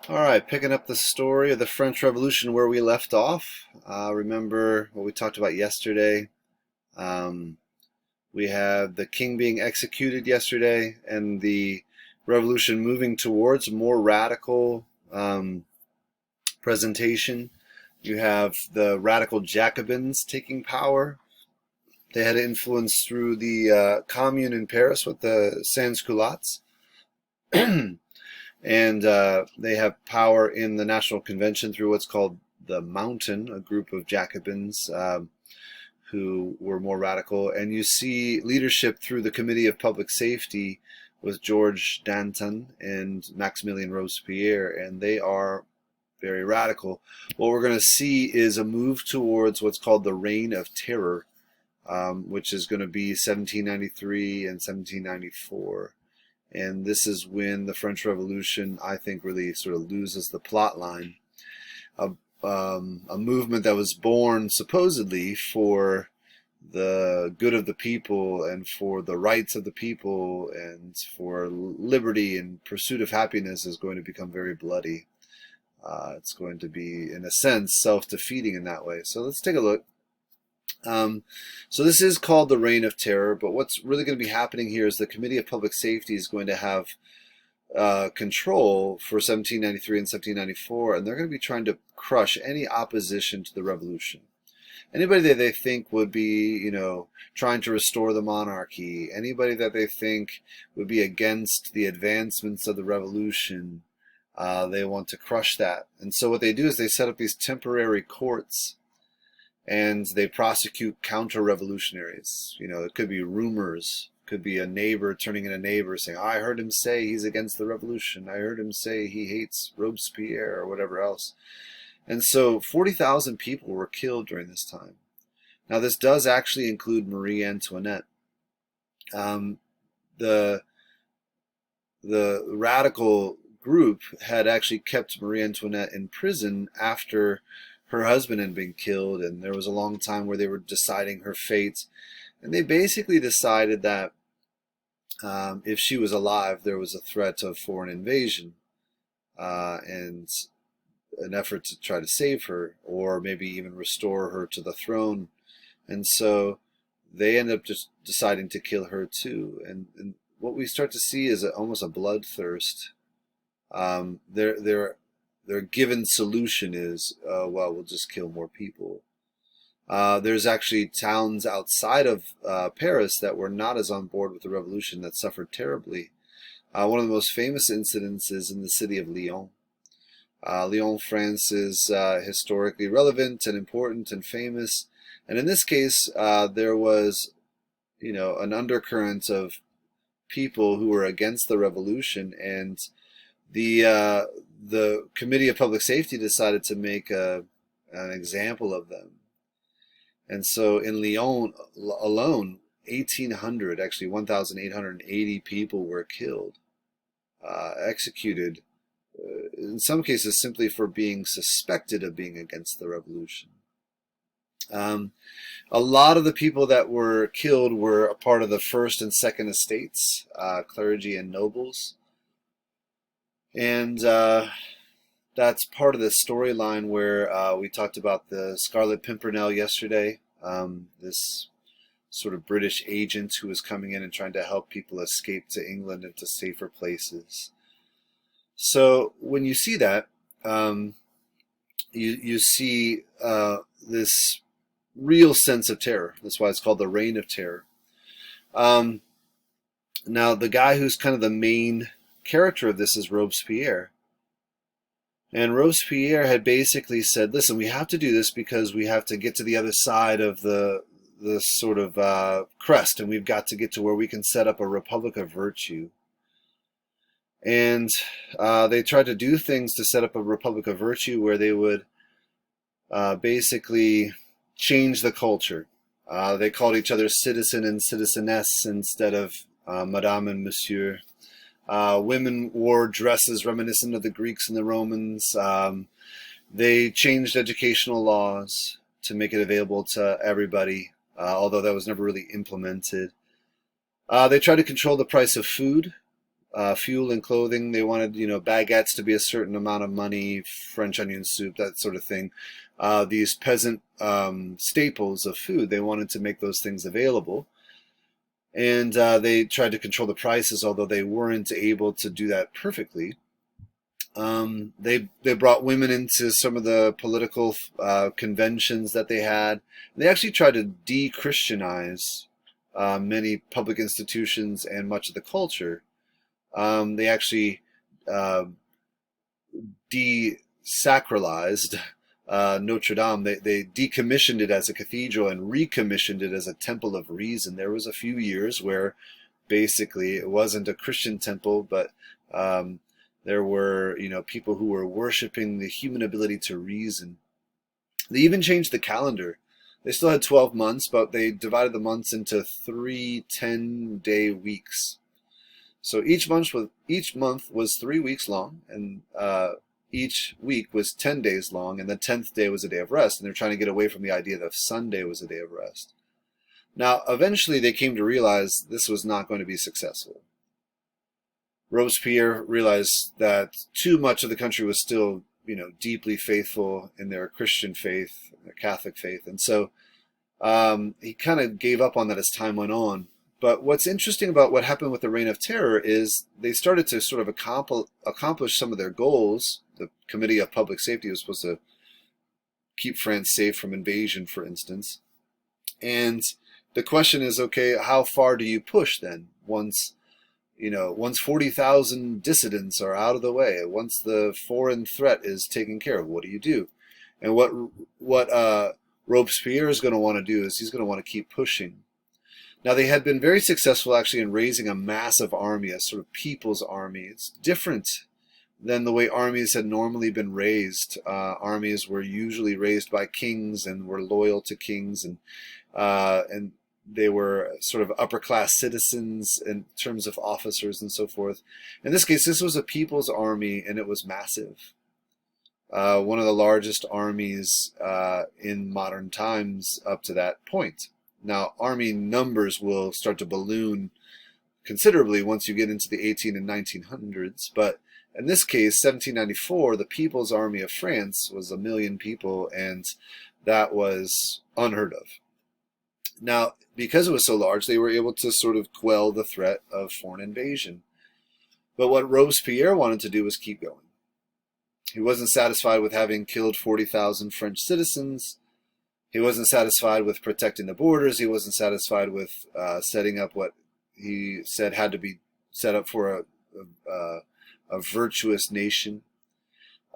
All right, picking up the story of the French Revolution where we left off. Remember what we talked about yesterday? Um, we had the king being executed yesterday and the revolution moving towards a more radical presentation. You have the radical Jacobins taking power. They had influence through the commune in Paris with the sans-culottes. And they have power in the National Convention through what's called the Mountain, a group of Jacobins who were more radical. And you see leadership through the Committee of Public Safety with George Danton and Maximilien Robespierre, and they are very radical. What we're going to see is a move towards what's called the Reign of Terror, which is going to be 1793 and 1794. And this is when the French Revolution, I think, really sort of loses the plot line. A movement that was born supposedly for the good of the people and for the rights of the people and for liberty and pursuit of happiness is going to become very bloody. It's going to be, in a sense, self-defeating in that way. So let's take a look. So this is called the Reign of Terror, but what's really going to be happening here is the Committee of Public Safety is going to have control for 1793 and 1794, and they're going to be trying to crush any opposition to the revolution. Anybody that they think would be, trying to restore the monarchy, anybody that they think would be against the advancements of the revolution, they want to crush that. And so what they do is they set up these temporary courts and they prosecute counter-revolutionaries. It could be rumors. It could be a neighbor turning in a neighbor saying, I heard him say he's against the revolution. I heard him say he hates Robespierre or whatever else. And so 40,000 people were killed during this time. Now, this does actually include Marie Antoinette. The radical group had actually kept Marie Antoinette in prison after her husband had been killed, and there was a long time where they were deciding her fate. And they basically decided that if she was alive, there was a threat of foreign invasion and an effort to try to save her or maybe even restore her to the throne. And so they ended up just deciding to kill her too. And what we start to see is almost a bloodthirst. Their given solution is, well, we'll just kill more people. There's actually towns outside of Paris that were not as on board with the revolution that suffered terribly. One of the most famous incidents is in the city of Lyon. Lyon, France is historically relevant and important and famous. And in this case, there was, an undercurrent of people who were against the revolution, and the Committee of Public Safety decided to make an example of them. And so in Lyon alone, 1,800, actually 1,880 people were killed, executed, in some cases simply for being suspected of being against the revolution. A lot of the people that were killed were a part of the first and second estates, clergy and nobles. And that's part of the storyline where we talked about the Scarlet Pimpernel yesterday, this sort of British agent who was coming in and trying to help people escape to England and to safer places. So when you see that, you see this real sense of terror. That's why it's called the Reign of Terror. Now, the guy who's kind of the main character of this is Robespierre. And Robespierre had basically said, listen, we have to do this because we have to get to the other side of the sort of crest, and we've got to get to where we can set up a republic of virtue. And they tried to do things to set up a republic of virtue where they would basically change the culture. They called each other citizen and citizeness instead of madame and monsieur. Women wore dresses reminiscent of the Greeks and the Romans. They changed educational laws to make it available to everybody, although that was never really implemented. They tried to control the price of food. fuel and clothing. They wanted, baguettes to be a certain amount of money, French onion soup, that sort of thing. These peasant staples of food, they wanted to make those things available. And they tried to control the prices, although they weren't able to do that perfectly. They brought women into some of the political conventions that they had. They actually tried to de-Christianize many public institutions and much of the culture. They actually desacralized Notre Dame. They decommissioned it as a cathedral and recommissioned it as a temple of reason. There was a few years where basically it wasn't a Christian temple, but there were, people who were worshiping the human ability to reason. They even changed the calendar. They still had 12 months, but they divided the months into 3 10-day weeks. So each month was 3 weeks long, and each week was 10 days long, and the 10th day was a day of rest. And they're trying to get away from the idea that Sunday was a day of rest. Now, eventually they came to realize this was not going to be successful. Robespierre realized that too much of the country was still, deeply faithful in their Christian faith, their Catholic faith. And so he kind of gave up on that as time went on. But what's interesting about what happened with the Reign of Terror is they started to sort of accomplish some of their goals. The Committee of Public Safety was supposed to keep France safe from invasion, for instance. And the question is, okay, how far do you push then? Once 40,000 dissidents are out of the way, once the foreign threat is taken care of, what do you do? And what Robespierre is going to want to do is he's going to want to keep pushing. Now, they had been very successful actually in raising a massive army, a sort of people's army. It's different than the way armies had normally been raised. Armies were usually raised by kings and were loyal to kings, and they were sort of upper class citizens in terms of officers and so forth. In this case, this was a people's army, and it was massive. One of the largest armies in modern times up to that point. Now, army numbers will start to balloon considerably once you get into the 18 and 1900s, but in this case, 1794, the People's Army of France was 1 million people, and that was unheard of. Now, because it was so large, they were able to sort of quell the threat of foreign invasion. But what Robespierre wanted to do was keep going. He wasn't satisfied with having killed 40,000 French citizens. He wasn't satisfied with protecting the borders. He wasn't satisfied with setting up what he said had to be set up for a virtuous nation.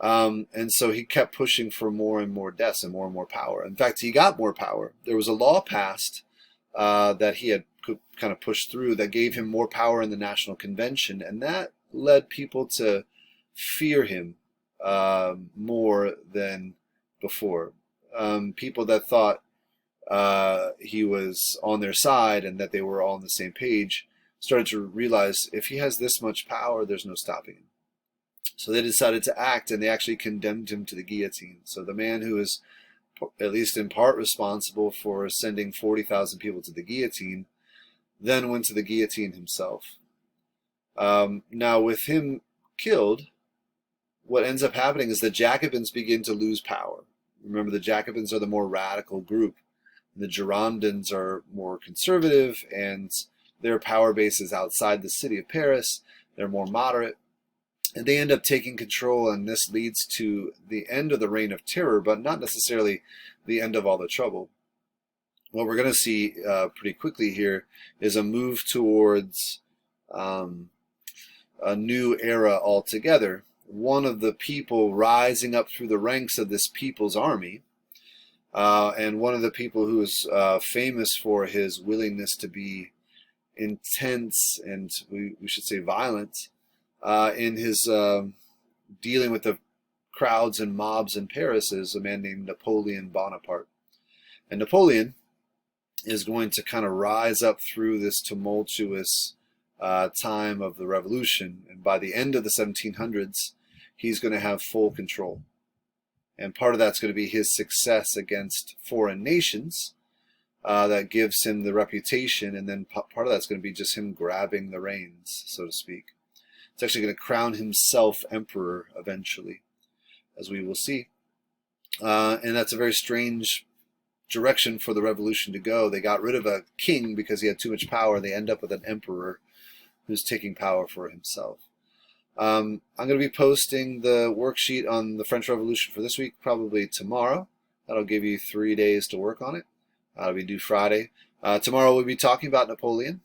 And so he kept pushing for more and more deaths and more power. In fact, he got more power. There was a law passed that he had kind of pushed through that gave him more power in the National Convention, and that led people to fear him more than before. People that thought he was on their side and that they were all on the same page started to realize if he has this much power, there's no stopping him. So they decided to act, and they actually condemned him to the guillotine. So the man who is at least in part responsible for sending 40,000 people to the guillotine then went to the guillotine himself. Now, with him killed, what ends up happening is the Jacobins begin to lose power. Remember, the Jacobins are the more radical group. The Girondins are more conservative, and their power base is outside the city of Paris. They're more moderate. And they end up taking control, and this leads to the end of the Reign of Terror, but not necessarily the end of all the trouble. What we're going to see pretty quickly here is a move towards a new era altogether. One of the people rising up through the ranks of this people's army, and one of the people who is famous for his willingness to be intense and we should say violent in his dealing with the crowds and mobs in Paris, is a man named Napoleon Bonaparte. And Napoleon is going to kind of rise up through this tumultuous time of the revolution, and by the end of the 1700s, he's going to have full control. And part of that's going to be his success against foreign nations that gives him the reputation, and then part of that's going to be just him grabbing the reins, so to speak. It's actually going to crown himself emperor eventually, as we will see. And that's a very strange direction for the revolution to go. They got rid of a king because he had too much power. They end up with an emperor who's taking power for himself. I'm going to be posting the worksheet on the French Revolution for this week probably tomorrow. That'll give you 3 days to work on it. That'll be due Friday. Tomorrow we'll be talking about Napoleon,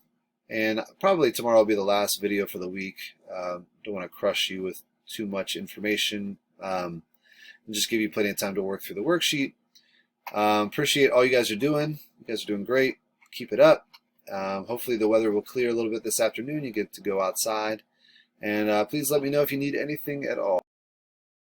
and probably tomorrow will be the last video for the week. Don't want to crush you with too much information, and just give you plenty of time to work through the worksheet. Appreciate all you guys are doing. You guys are doing great. Keep it up. Hopefully the weather will clear a little bit this afternoon. You get to go outside. And please let me know if you need anything at all.